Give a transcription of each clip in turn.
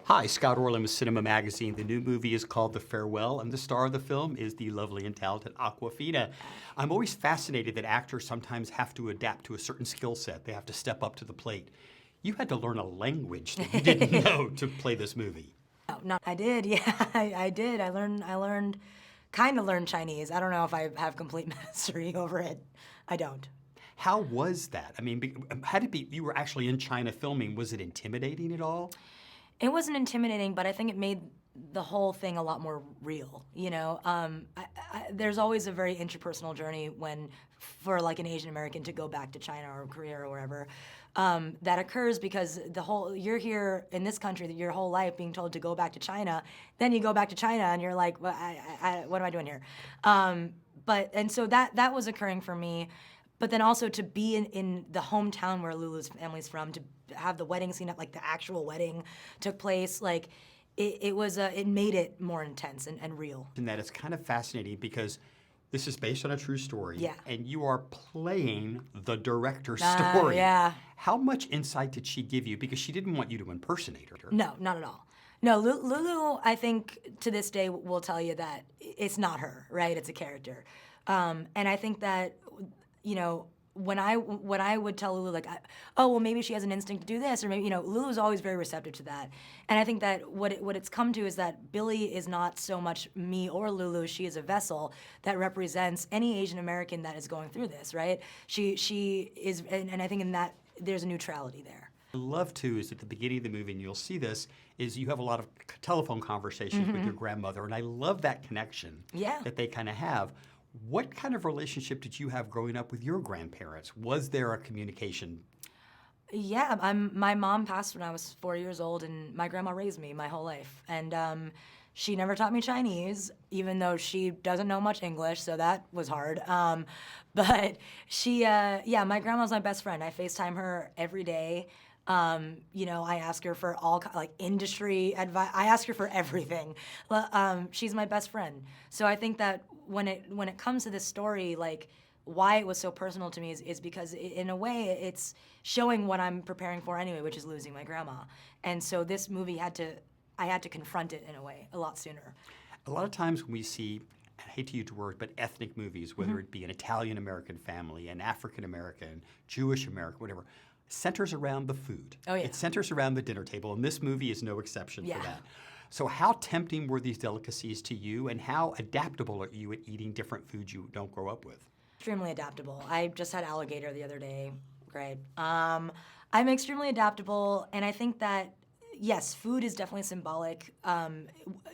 Hi, Scott Orland with Cinema Magazine. The new movie is called The Farewell, and the star of the film is the lovely and talented Awkwafina. I'm always fascinated that actors sometimes have to adapt to a certain skill set. They have to step up to the plate. You had to learn a language that you didn't know to play this movie. Oh, no, I did, yeah, I did. Kind of learned Chinese. I don't know if I have complete mastery over it. I don't. How was that? I mean, had it be, you were actually in China filming, was it intimidating at all? It wasn't intimidating, but I think it made the whole thing a lot more real, you know? There's always a very interpersonal journey for like an Asian American to go back to China or Korea or wherever, that occurs because you're here in this country your whole life being told to go back to China, then you go back to China and you're like, well, what am I doing here? And so that was occurring for me. But then also to be in the hometown where Lulu's family's from, to have the wedding scene, like the actual wedding took place, like it made it more intense and real. And that it's kind of fascinating because this is based on a true story. Yeah. And you are playing the director's story. Yeah. How much insight did she give you? Because she didn't want you to impersonate her. No, not at all. No, Lulu, I think to this day will tell you that it's not her, right? It's a character. And I think that, you know, when I would tell Lulu, like, oh, well, maybe she has an instinct to do this, or maybe, you know, Lulu's always very receptive to that. And I think that what it's come to is that Billy is not so much me or Lulu, she is a vessel that represents any Asian American that is going through this, right? She is, and I think in that, there's a neutrality there. I love, too, is at the beginning of the movie, and you'll see this, is you have a lot of telephone conversations with your grandmother, and I love that connection that they kind of have. What kind of relationship did you have growing up with your grandparents? Was there a communication? Yeah, my mom passed when I was 4 years old, and my grandma raised me my whole life. And she never taught me Chinese, even though she doesn't know much English, so that was hard. But yeah, my grandma's my best friend. I FaceTime her every day. You know, I ask her for all like industry advice. I ask her for everything. She's my best friend. So I think that when it comes to this story, like why it was so personal to me is because in a way it's showing what I'm preparing for anyway, which is losing my grandma. And so this movie I had to confront it in a way a lot sooner. A lot of times when we see, I hate to use the word, but ethnic movies, whether it be an Italian-American family, an African-American, Jewish-American, whatever, centers around the food. Oh, yeah. It centers around the dinner table, and this movie is no exception for that. So how tempting were these delicacies to you, and how adaptable are you at eating different foods you don't grow up with? Extremely adaptable. I just had alligator the other day. Great. I'm extremely adaptable, and I think that, yes, food is definitely symbolic,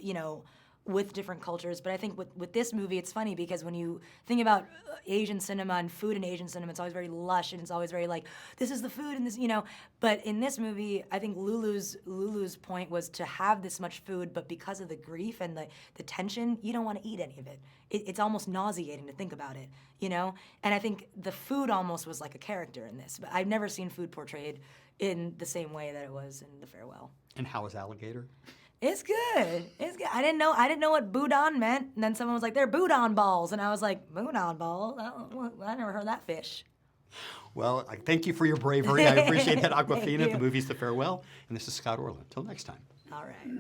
you know, with different cultures. But I think with this movie, it's funny because when you think about Asian cinema and food in Asian cinema, it's always very lush and it's always very like, this is the food and this, you know. But in this movie, I think Lulu's point was to have this much food, but because of the grief and the tension, you don't want to eat any of it. It's almost nauseating to think about it, you know. And I think the food almost was like a character in this. But I've never seen food portrayed in the same way that it was in The Farewell. And how is alligator? It's good. It's good. I didn't know what boudin meant. And then someone was like, they're boudin balls. And I was like, boudin balls? I never heard that fish. Well, I thank you for your bravery. I appreciate that, Awkwafina. You. The movie's The Farewell. And this is Scott Orland. Until next time. All right.